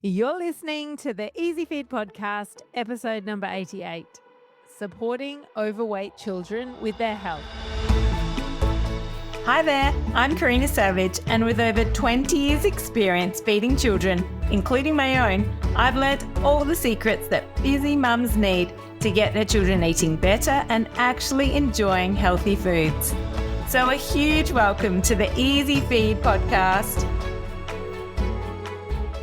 You're listening to the Easy Feed podcast, episode number 88, supporting overweight children with their health. Hi there, I'm Karina Savage, and with over 20 years experience feeding children, including my own, I've learnt all the secrets that busy mums need to get their children eating better and actually enjoying healthy foods. So a huge welcome to the Easy Feed podcast.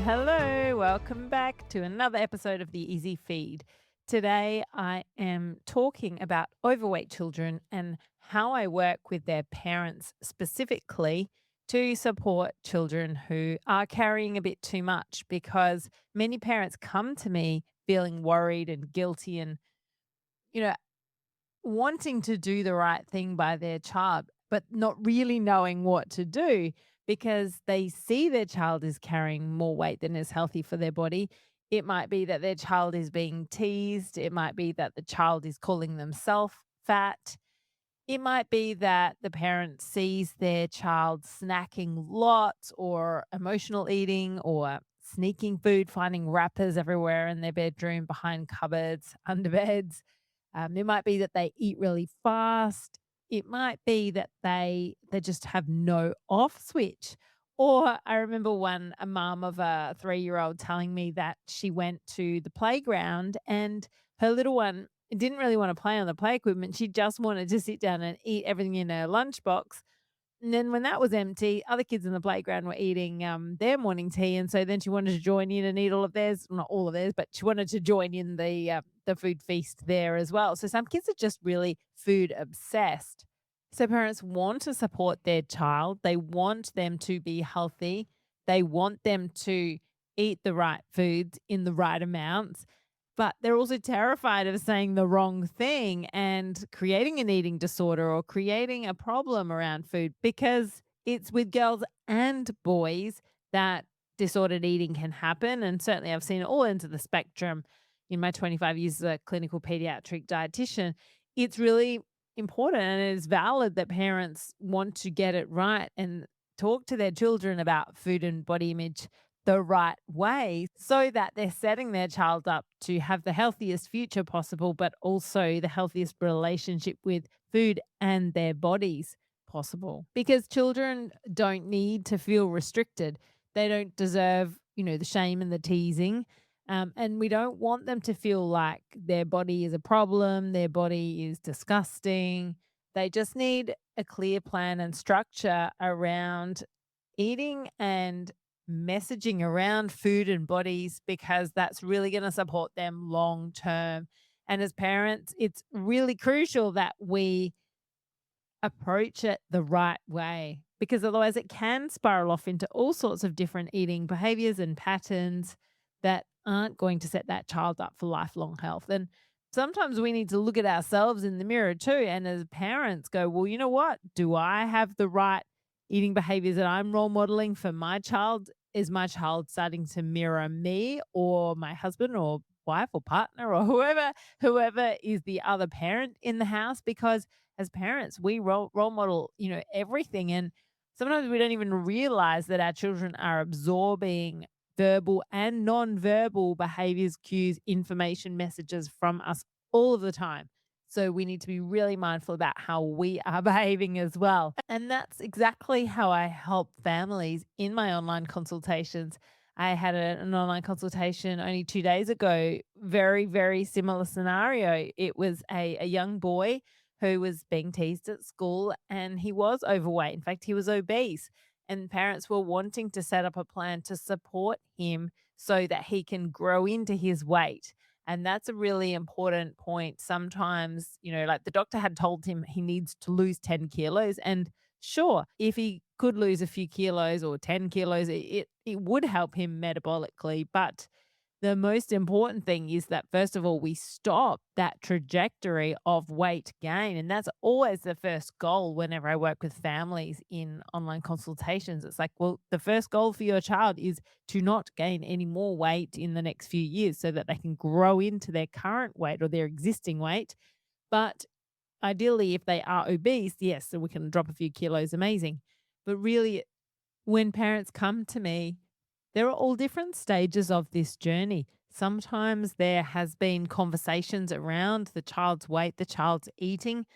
Hello, welcome back to another episode of the Easy Feed. Today I am talking about overweight children and how I work with their parents specifically to support children who are carrying a bit too much, because many parents come to me feeling worried and guilty and, you know, wanting to do the right thing by their child, but not really knowing what to do because they see their child is carrying more weight than is healthy for their body. It might be that their child is being teased. It might be that the child is calling themselves fat. It might be that the parent sees their child snacking lots or emotional eating or sneaking food, finding wrappers everywhere in their bedroom, behind cupboards, under beds. It might be that they eat really fast. It might be that they just have no off switch. Or I remember a mom of a 3-year-old telling me that she went to the playground and her little one didn't really want to play on the play equipment. She just wanted to sit down and eat everything in her lunchbox. And then when that was empty, other kids in the playground were eating their morning tea, and so then she wanted to join in and eat all of theirs, not all of theirs, but she wanted to join in the food feast there as well. So some kids are just really food obsessed. So parents want to support their child. They want them to be healthy. They want them to eat the right foods in the right amounts, but they're also terrified of saying the wrong thing and creating an eating disorder or creating a problem around food, because it's with girls and boys that disordered eating can happen. And certainly I've seen it all ends of the spectrum in my 25 years as a clinical pediatric dietitian. It's really important and it is valid that parents want to get it right and talk to their children about food and body image the right way so that they're setting their child up to have the healthiest future possible, but also the healthiest relationship with food and their bodies possible. Because children don't need to feel restricted. They don't deserve, the shame and the teasing. And we don't want them to feel like their body is a problem, their body is disgusting. They just need a clear plan and structure around eating and messaging around food and bodies, because that's really going to support them long term. And as parents, it's really crucial that we approach it the right way, because otherwise it can spiral off into all sorts of different eating behaviors and patterns that aren't going to set that child up for lifelong health. And sometimes we need to look at ourselves in the mirror too. And as parents, go, well, you know what? Do I have the right eating behaviors that I'm role modeling for my child? Is my child starting to mirror me or my husband or wife or partner or whoever is the other parent in the house? Because as parents, we role model, everything. And sometimes we don't even realize that our children are absorbing verbal and non-verbal behaviors, cues, information, messages from us all of the time. So we need to be really mindful about how we are behaving as well. And that's exactly how I help families in my online consultations. I had an online consultation only 2 days ago, very, very similar scenario. It was a young boy who was being teased at school, and he was overweight. In fact, he was obese, and parents were wanting to set up a plan to support him so that he can grow into his weight. And that's a really important point. Sometimes, like the doctor had told him he needs to lose 10 kilos. And sure, if he could lose a few kilos or 10 kilos, it would help him metabolically. But the most important thing is that, first of all, we stop that trajectory of weight gain. And that's always the first goal whenever I work with families in online consultations. It's like, well, the first goal for your child is to not gain any more weight in the next few years so that they can grow into their current weight or their existing weight. But ideally, if they are obese, yes, so we can drop a few kilos, amazing. But really, when parents come to me, There are all different stages of this journey. Sometimes there has been conversations around the child's weight, the child's eating.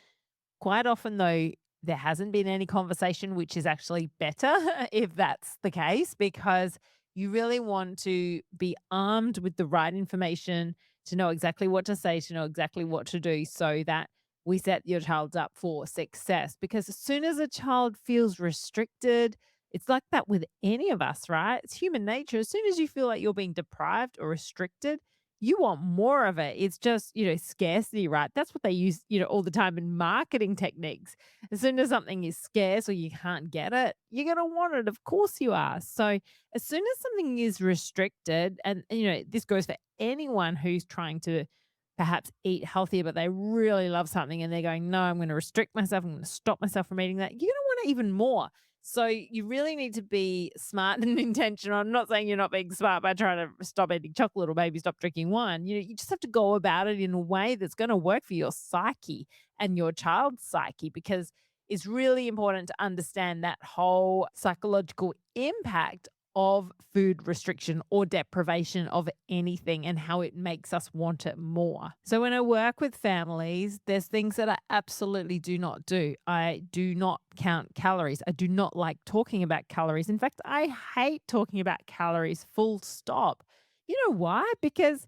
Quite often, though, there hasn't been any conversation, which is actually better if that's the case, because you really want to be armed with the right information to know exactly what to say, to know exactly what to do so that we set your child up for success. Because as soon as a child feels restricted, it's like that with any of us, right? It's human nature. As soon as you feel like you're being deprived or restricted, you want more of it. It's just, scarcity, right? That's what they use, all the time in marketing techniques. As soon as something is scarce or you can't get it, you're going to want it. Of course you are. So, as soon as something is restricted, and, this goes for anyone who's trying to perhaps eat healthier, but they really love something and they're going, no, I'm going to restrict myself. I'm going to stop myself from eating that. You're going to want it even more. So you really need to be smart and intentional. I'm not saying you're not being smart by trying to stop eating chocolate or maybe stop drinking wine. You just have to go about it in a way that's going to work for your psyche and your child's psyche, because it's really important to understand that whole psychological impact of food restriction or deprivation of anything and how it makes us want it more. So, when I work with families, there's things that I absolutely do not do. I do not count calories. I do not like talking about calories. In fact, I hate talking about calories, full stop. You know why? Because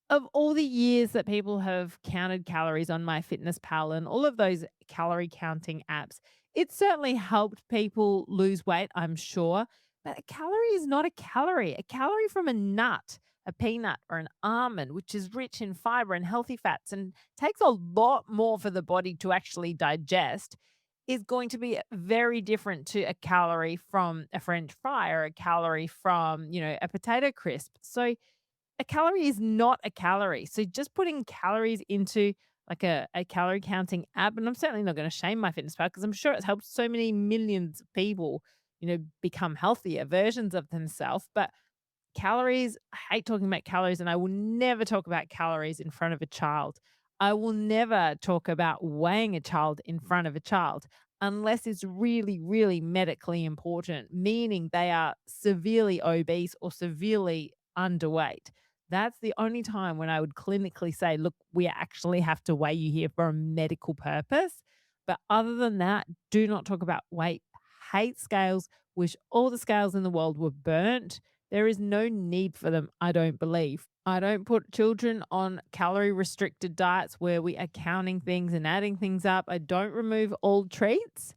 of all the years that people have counted calories on MyFitnessPal and all of those calorie counting apps, it certainly helped people lose weight, I'm sure. But a calorie is not a calorie. A calorie from a nut, a peanut, or an almond, which is rich in fiber and healthy fats and takes a lot more for the body to actually digest, is going to be very different to a calorie from a French fry or a calorie from, a potato crisp. So, a calorie is not a calorie. So just putting calories into like a calorie counting app, and I'm certainly not going to shame MyFitnessPal because I'm sure it's helped so many millions of people, become healthier versions of themselves. But calories, I hate talking about calories, and I will never talk about calories in front of a child. I will never talk about weighing a child in front of a child unless it's really, really medically important, meaning they are severely obese or severely underweight. That's the only time when I would clinically say, look, we actually have to weigh you here for a medical purpose. But other than that, do not talk about weight. Hate scales. Wish all the scales in the world were burnt. There is no need for them, I don't believe. I don't put children on calorie restricted diets where we are counting things and adding things up. I don't remove all treats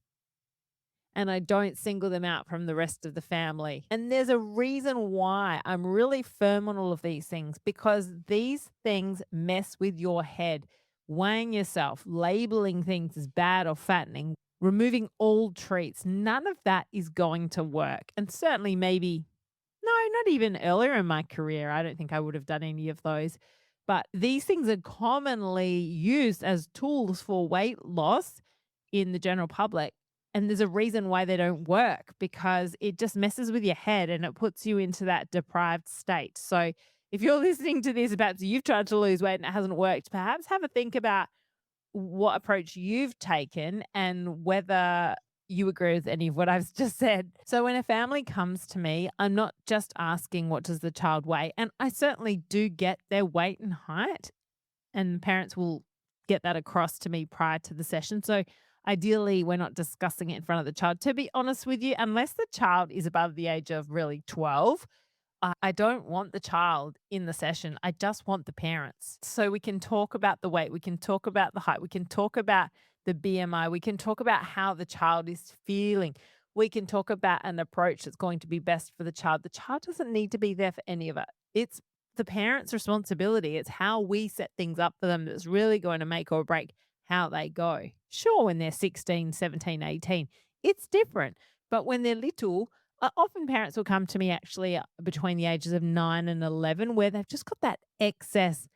and I don't single them out from the rest of the family. And there's a reason why I'm really firm on all of these things, because these things mess with your head. Weighing yourself, labeling things as bad or fattening, removing all treats, none of that is going to work. And certainly, maybe, no, not even earlier in my career, I don't think I would have done any of those. But these things are commonly used as tools for weight loss in the general public. And there's a reason why they don't work, because it just messes with your head and it puts you into that deprived state. So if you're listening to this, perhaps you've tried to lose weight and it hasn't worked, perhaps have a think about what approach you've taken and whether you agree with any of what I've just said. So when a family comes to me, I'm not just asking what does the child weigh, and I certainly do get their weight and height, and parents will get that across to me prior to the session. So ideally, we're not discussing it in front of the child. To be honest with you, unless the child is above the age of really 12, I don't want the child in the session. I just want the parents. So we can talk about the weight, we can talk about the height, we can talk about the BMI, we can talk about how the child is feeling. We can talk about an approach that's going to be best for the child. The child doesn't need to be there for any of it. It's the parents' responsibility. It's how we set things up for them that's really going to make or break how they go. Sure, when they're 16, 17, 18, it's different. But when they're little, often parents will come to me actually between the ages of 9 and 11 where they've just got that excess,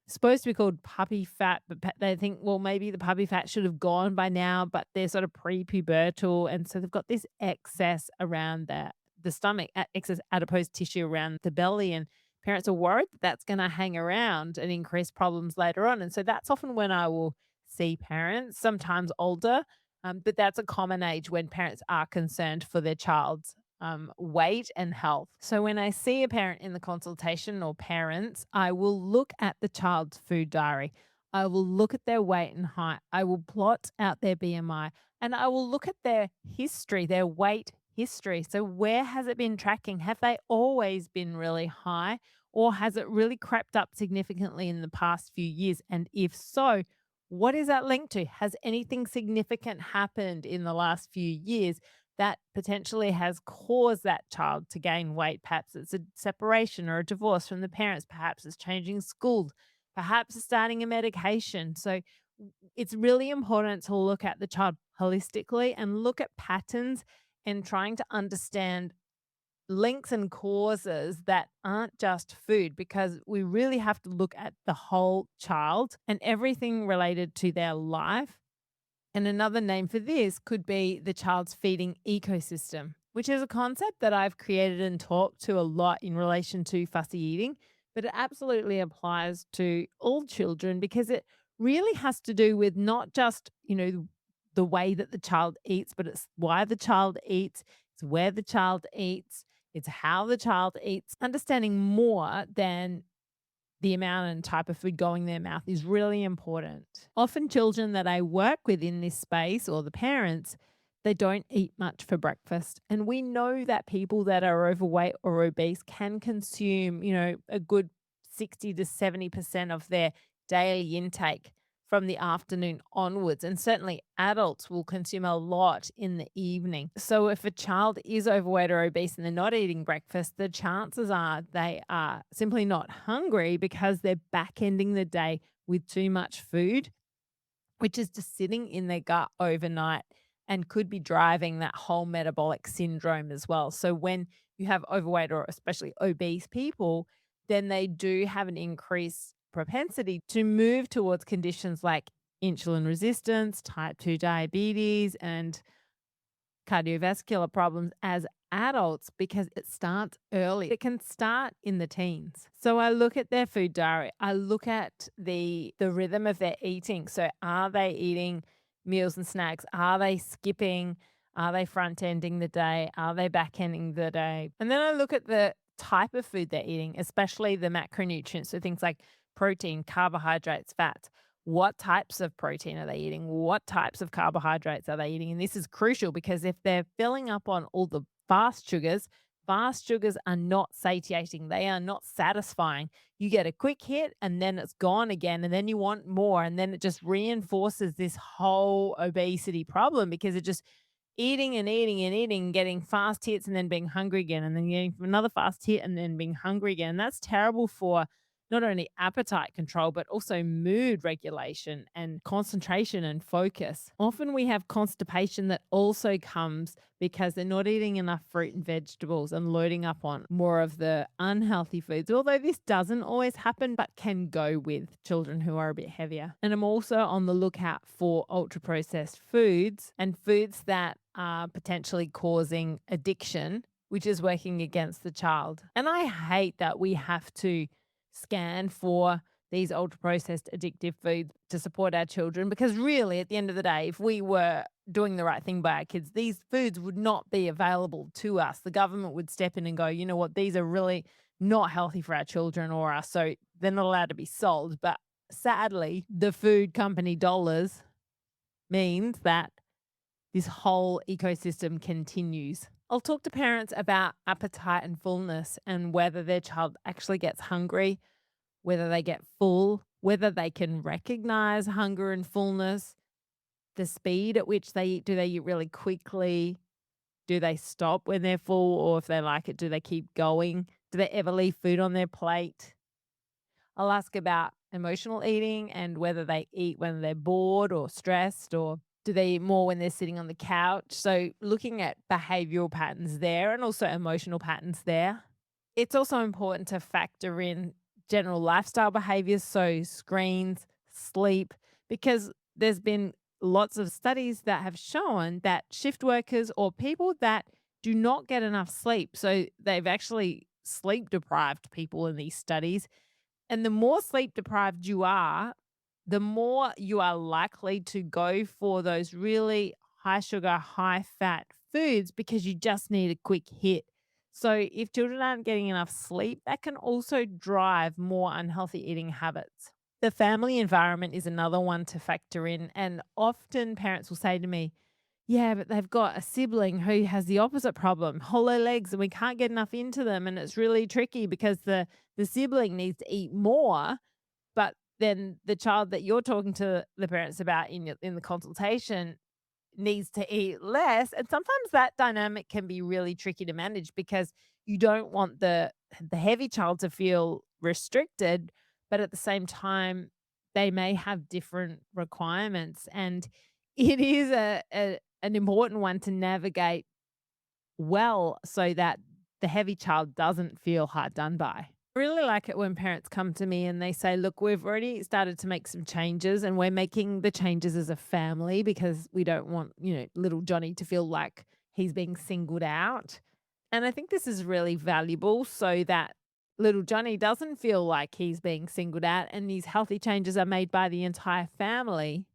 supposed to be called puppy fat, but they think, well, maybe the puppy fat should have gone by now, but they're sort of prepubertal. And so they've got this excess around the stomach, excess adipose tissue around the belly. And parents are worried that that's going to hang around and increase problems later on. And so that's often when I will see parents, sometimes older, but that's a common age when parents are concerned for their child's weight and health. So when I see a parent in the consultation or parents, I will look at the child's food diary. I will look at their weight and height. I will plot out their BMI and I will look at their history, their weight history. So where has it been tracking? Have they always been really high or has it really crept up significantly in the past few years? And if so, what is that linked to? Has anything significant happened in the last few years that potentially has caused that child to gain weight? Perhaps it's a separation or a divorce from the parents. Perhaps it's changing schools. Perhaps it's starting a medication. So it's really important to look at the child holistically and look at patterns and trying to understand links and causes that aren't just food, because we really have to look at the whole child and everything related to their life. And another name for this could be the child's feeding ecosystem, which is a concept that I've created and talked to a lot in relation to fussy eating, but it absolutely applies to all children because it really has to do with not just, the way that the child eats, but it's why the child eats, it's where the child eats, it's how the child eats. Understanding more than the amount and type of food going in their mouth is really important. Often, children that I work with in this space or the parents, they don't eat much for breakfast. And we know that people that are overweight or obese can consume, a good 60 to 70% of their daily intake from the afternoon onwards. And certainly adults will consume a lot in the evening. So if a child is overweight or obese and they're not eating breakfast, the chances are they are simply not hungry because they're back ending the day with too much food, which is just sitting in their gut overnight and could be driving that whole metabolic syndrome as well. So when you have overweight or especially obese people, then they do have an increased propensity to move towards conditions like insulin resistance, type 2 diabetes, and cardiovascular problems as adults because it starts early. It can start in the teens. So I look at their food diary. I look at the rhythm of their eating. So are they eating meals and snacks? Are they skipping? Are they front ending the day? Are they back ending the day? And then I look at the type of food they're eating, especially the macronutrients. So things like protein, carbohydrates, fats. What types of protein are they eating? What types of carbohydrates are they eating? And this is crucial because if they're filling up on all the fast sugars are not satiating. They are not satisfying. You get a quick hit and then it's gone again. And then you want more. And then it just reinforces this whole obesity problem because it just eating and eating and eating, getting fast hits and then being hungry again, and then getting another fast hit and then being hungry again. And that's terrible for not only appetite control, but also mood regulation and concentration and focus. Often we have constipation that also comes because they're not eating enough fruit and vegetables and loading up on more of the unhealthy foods, although this doesn't always happen, but can go with children who are a bit heavier. And I'm also on the lookout for ultra processed foods and foods that are potentially causing addiction, which is working against the child. And I hate that we have to scan for these ultra processed addictive foods to support our children because really at the end of the day, if we were doing the right thing by our kids, these foods would not be available to us. The government would step in and go, you know what, these are really not healthy for our children or us, so they're not allowed to be sold. But sadly, the food company dollars means that this whole ecosystem continues. I'll talk to parents about appetite and fullness and whether their child actually gets hungry, whether they get full, whether they can recognize hunger and fullness, the speed at which they eat. Do they eat really quickly? Do they stop when they're full? Or if they like it, do they keep going? Do they ever leave food on their plate? I'll ask about emotional eating and whether they eat when they're bored or stressed, or do they eat more when they're sitting on the couch? So looking at behavioral patterns there and also emotional patterns there. It's also important to factor in general lifestyle behaviors, so screens, sleep, because there's been lots of studies that have shown that shift workers or people that do not get enough sleep, so they've actually sleep deprived people in these studies. And the more sleep deprived you are, the more you are likely to go for those really high sugar, high fat foods because you just need a quick hit. So, if children aren't getting enough sleep, that can also drive more unhealthy eating habits. The family environment is another one to factor in. And often parents will say to me, yeah, but they've got a sibling who has the opposite problem, hollow legs, and we can't get enough into them. And it's really tricky because the sibling needs to eat more, but then the child that you're talking to the parents about in the consultation needs to eat less, and sometimes that dynamic can be really tricky to manage because you don't want the heavy child to feel restricted, but at the same time, they may have different requirements, and it is a an important one to navigate well so that the heavy child doesn't feel hard done by. I really like it when parents come to me and they say, look, we've already started to make some changes and we're making the changes as a family because we don't want, little Johnny to feel like he's being singled out. And I think this is really valuable so that little Johnny doesn't feel like he's being singled out and these healthy changes are made by the entire family.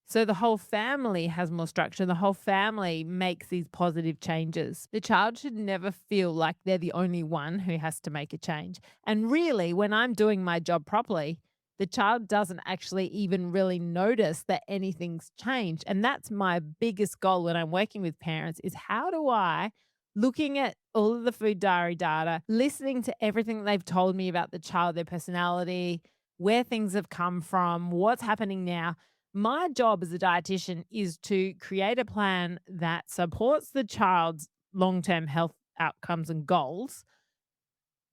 So the whole family has more structure. The whole family makes these positive changes. The child should never feel like they're the only one who has to make a change. And really, when I'm doing my job properly, the child doesn't actually even really notice that anything's changed. And that's my biggest goal when I'm working with parents is how do I, looking at all of the food diary data, listening to everything they've told me about the child, their personality, where things have come from, what's happening now, my job as a dietitian is to create a plan that supports the child's long term health outcomes and goals,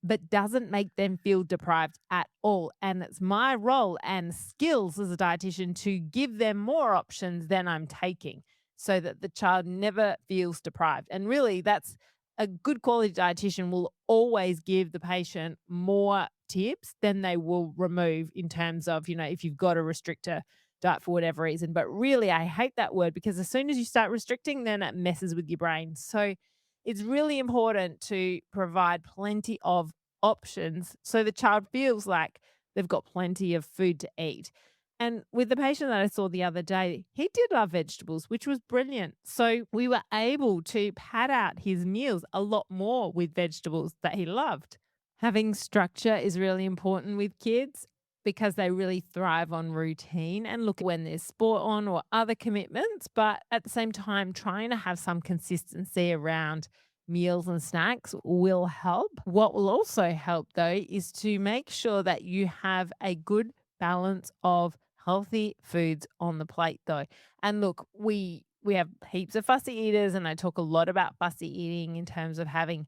but doesn't make them feel deprived at all. And it's my role and skills as a dietitian to give them more options than I'm taking so that the child never feels deprived. And really, that's a good quality dietitian will always give the patient more tips than they will remove in terms of, if you've got a restrictor diet for whatever reason. But really, I hate that word because as soon as you start restricting, then it messes with your brain. So it's really important to provide plenty of options so the child feels like they've got plenty of food to eat. And with the patient that I saw the other day, he did love vegetables, which was brilliant. So we were able to pad out his meals a lot more with vegetables that he loved. Having structure is really important with kids because they really thrive on routine and look when there's sport on or other commitments, but at the same time, trying to have some consistency around meals and snacks will help. What will also help though is to make sure that you have a good balance of healthy foods on the plate though. And look, we have heaps of fussy eaters and I talk a lot about fussy eating in terms of having,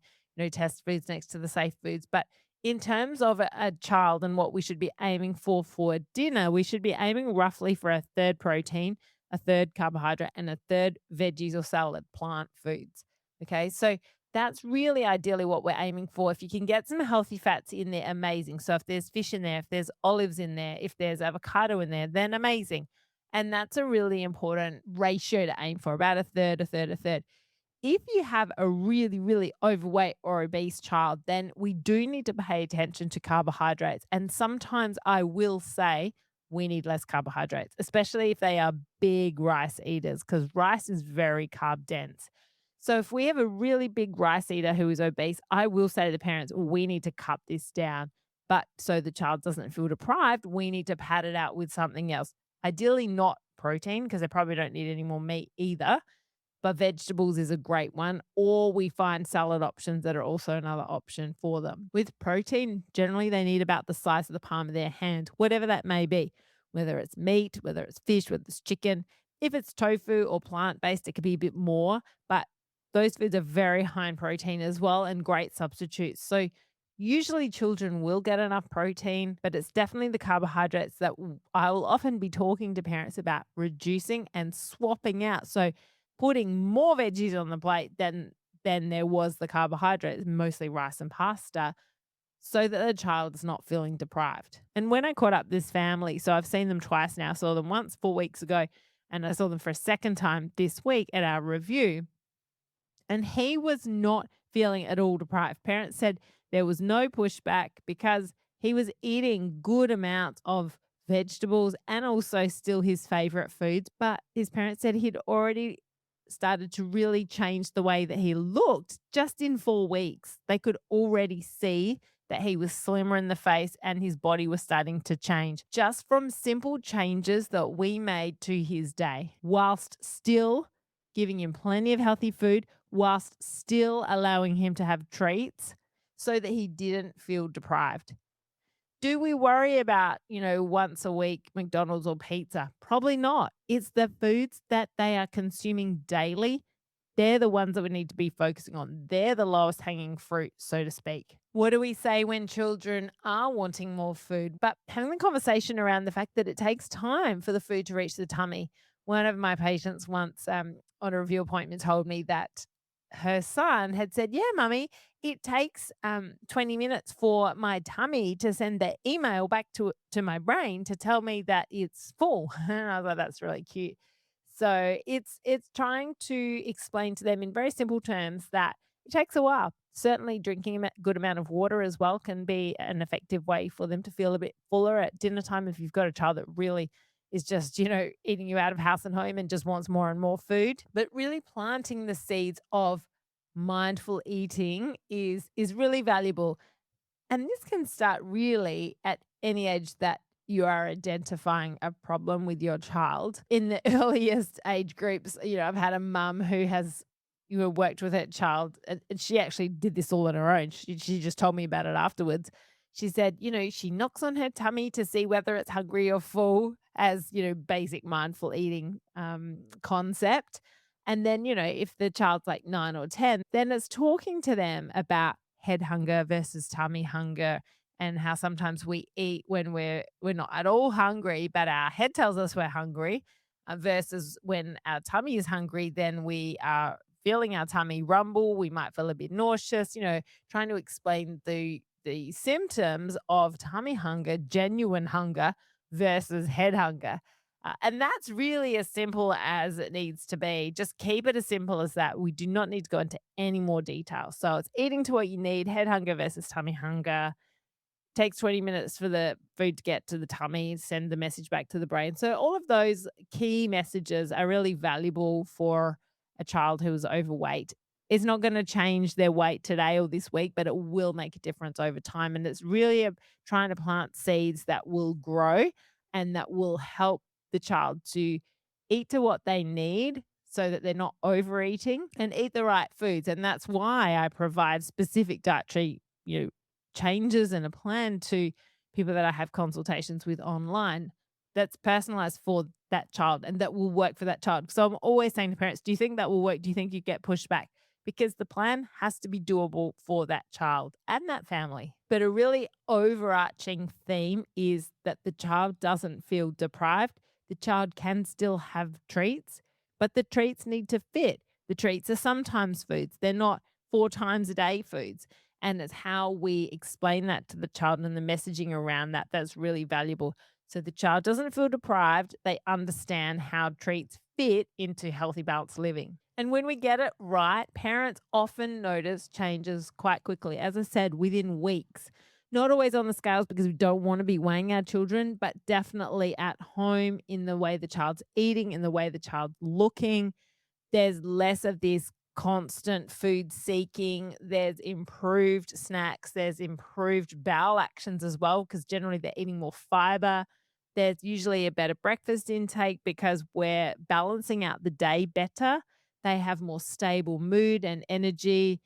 test foods next to the safe foods, but in terms of a child and what we should be aiming for dinner, we should be aiming roughly for a third protein, a third carbohydrate, and a third veggies or salad, plant foods. Okay, so that's really ideally what we're aiming for. If you can get some healthy fats in there, amazing. So if there's fish in there, if there's olives in there, if there's avocado in there, then amazing. And that's a really important ratio to aim for, about a third, a third, a third. If you have a really, really overweight or obese child, then we do need to pay attention to carbohydrates. And sometimes I will say we need less carbohydrates, especially if they are big rice eaters, because rice is very carb dense. So if we have a really big rice eater who is obese, I will say to the parents, we need to cut this down. But so the child doesn't feel deprived, we need to pad it out with something else. Ideally, not protein, because they probably don't need any more meat either, but vegetables is a great one, or we find salad options that are also another option for them. With protein, generally they need about the size of the palm of their hand, whatever that may be, whether it's meat, whether it's fish, whether it's chicken. If it's tofu or plant-based, it could be a bit more, but those foods are very high in protein as well and great substitutes. So usually children will get enough protein, but it's definitely the carbohydrates that I will often be talking to parents about reducing and swapping out. So putting more veggies on the plate than there was the carbohydrates, mostly rice and pasta, so that the child is not feeling deprived. And when I caught up this family, so I've seen them twice now, saw them once 4 weeks ago, and I saw them for a second time this week at our review, and he was not feeling at all deprived. Parents said there was no pushback because he was eating good amounts of vegetables and also still his favorite foods, but his parents said he'd already started to really change the way that he looked just in 4 weeks. They could already see that he was slimmer in the face and his body was starting to change just from simple changes that we made to his day, whilst still giving him plenty of healthy food, whilst still allowing him to have treats so that he didn't feel deprived. Do we worry about, once a week McDonald's or pizza? Probably not. It's the foods that they are consuming daily. They're the ones that we need to be focusing on. They're the lowest hanging fruit, so to speak. What do we say when children are wanting more food? But having the conversation around the fact that it takes time for the food to reach the tummy. One of my patients once on a review appointment told me that her son had said, "Yeah, mummy, it takes 20 minutes for my tummy to send the email back to my brain to tell me that it's full." And I was like, that's really cute. So it's trying to explain to them in very simple terms that it takes a while. Certainly drinking a good amount of water as well can be an effective way for them to feel a bit fuller at dinner time if you've got a child that really is just, eating you out of house and home and just wants more and more food. But really planting the seeds of mindful eating is really valuable. And this can start really at any age that you are identifying a problem with your child. In the earliest age groups, I've had a mum who has worked with her child, and she actually did this all on her own. She just told me about it afterwards. She said, she knocks on her tummy to see whether it's hungry or full, as basic mindful eating concept. And then, if the child's like 9 or 10, then it's talking to them about head hunger versus tummy hunger, and how sometimes we eat when we're not at all hungry, but our head tells us we're hungry, versus when our tummy is hungry, then we are feeling our tummy rumble. We might feel a bit nauseous. Trying to explain the symptoms of tummy hunger, genuine hunger versus head hunger. And that's really as simple as it needs to be. Just keep it as simple as that. We do not need to go into any more detail. So it's eating to what you need, head hunger versus tummy hunger. Takes 20 minutes for the food to get to the tummy, send the message back to the brain. So all of those key messages are really valuable for a child who is overweight. It's not going to change their weight today or this week, but it will make a difference over time. And it's really trying to plant seeds that will grow and that will help the child to eat to what they need so that they're not overeating, and eat the right foods. And that's why I provide specific dietary, changes and a plan to people that I have consultations with online that's personalized for that child and that will work for that child. So I'm always saying to parents, do you think that will work? Do you think you get pushed back? Because the plan has to be doable for that child and that family. But a really overarching theme is that the child doesn't feel deprived. The child can still have treats, but the treats need to fit. The treats are sometimes foods, they're not 4 times a day foods. And it's how we explain that to the child and the messaging around that that's really valuable. So the child doesn't feel deprived. They understand how treats fit into healthy, balanced living. And when we get it right, parents often notice changes quite quickly. As I said, within weeks. Not always on the scales because we don't want to be weighing our children, but definitely at home in the way the child's eating, in the way the child's looking. There's less of this constant food seeking. There's improved snacks. There's improved bowel actions as well, because generally they're eating more fiber. There's usually a better breakfast intake because we're balancing out the day better. They have more stable mood and energy.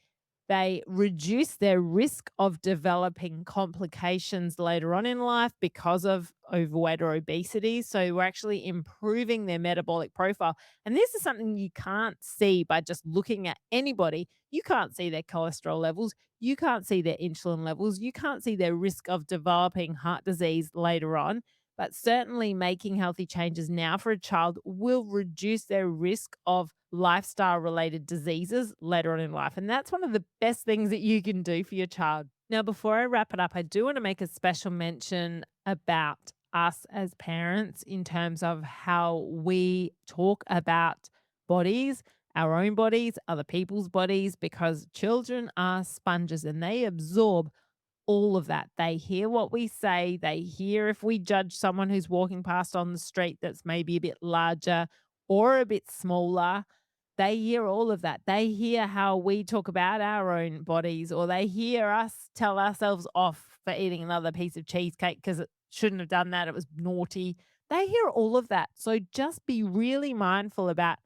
They reduce their risk of developing complications later on in life because of overweight or obesity. So we're actually improving their metabolic profile. And this is something you can't see by just looking at anybody. You can't see their cholesterol levels. You can't see their insulin levels. You can't see their risk of developing heart disease later on. But certainly making healthy changes now for a child will reduce their risk of lifestyle related diseases later on in life. And that's one of the best things that you can do for your child. Now, before I wrap it up, I do want to make a special mention about us as parents in terms of how we talk about bodies, our own bodies, other people's bodies, because children are sponges and they absorb all of that. They hear what we say. They hear if we judge someone who's walking past on the street that's maybe a bit larger or a bit smaller. They hear all of that. They hear how we talk about our own bodies, or they hear us tell ourselves off for eating another piece of cheesecake because it shouldn't have done that. It was naughty. They hear all of that. So just be really mindful about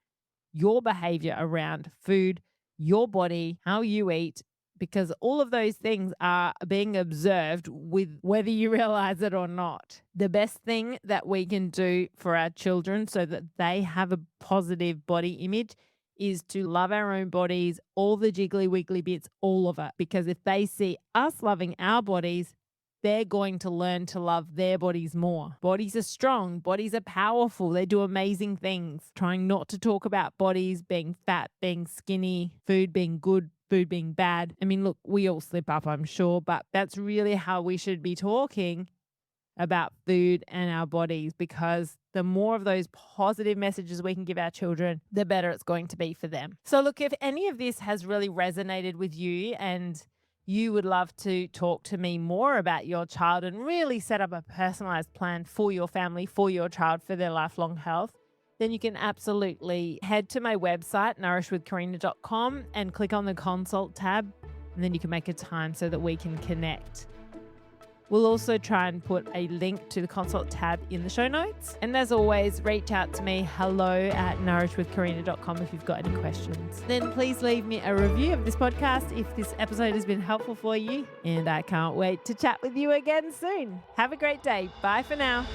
your behavior around food, your body, how you eat, because all of those things are being observed with whether you realize it or not. The best thing that we can do for our children so that they have a positive body image is to love our own bodies, all the jiggly wiggly bits, all of it. Because if they see us loving our bodies, they're going to learn to love their bodies more. Bodies are strong. Bodies are powerful. They do amazing things. Trying not to talk about bodies being fat, being skinny, food being good, food being bad. I mean, look, we all slip up, I'm sure, but that's really how we should be talking about food and our bodies, because the more of those positive messages we can give our children, the better it's going to be for them. So look, if any of this has really resonated with you and you would love to talk to me more about your child and really set up a personalized plan for your family, for your child, for their lifelong health, then you can absolutely head to my website, nourishwithkarina.com, and click on the consult tab, and then you can make a time so that we can connect. We'll also try and put a link to the consult tab in the show notes. And as always, reach out to me, hello@nourishwithkarina.com, if you've got any questions. Then please leave me a review of this podcast if this episode has been helpful for you. And I can't wait to chat with you again soon. Have a great day. Bye for now.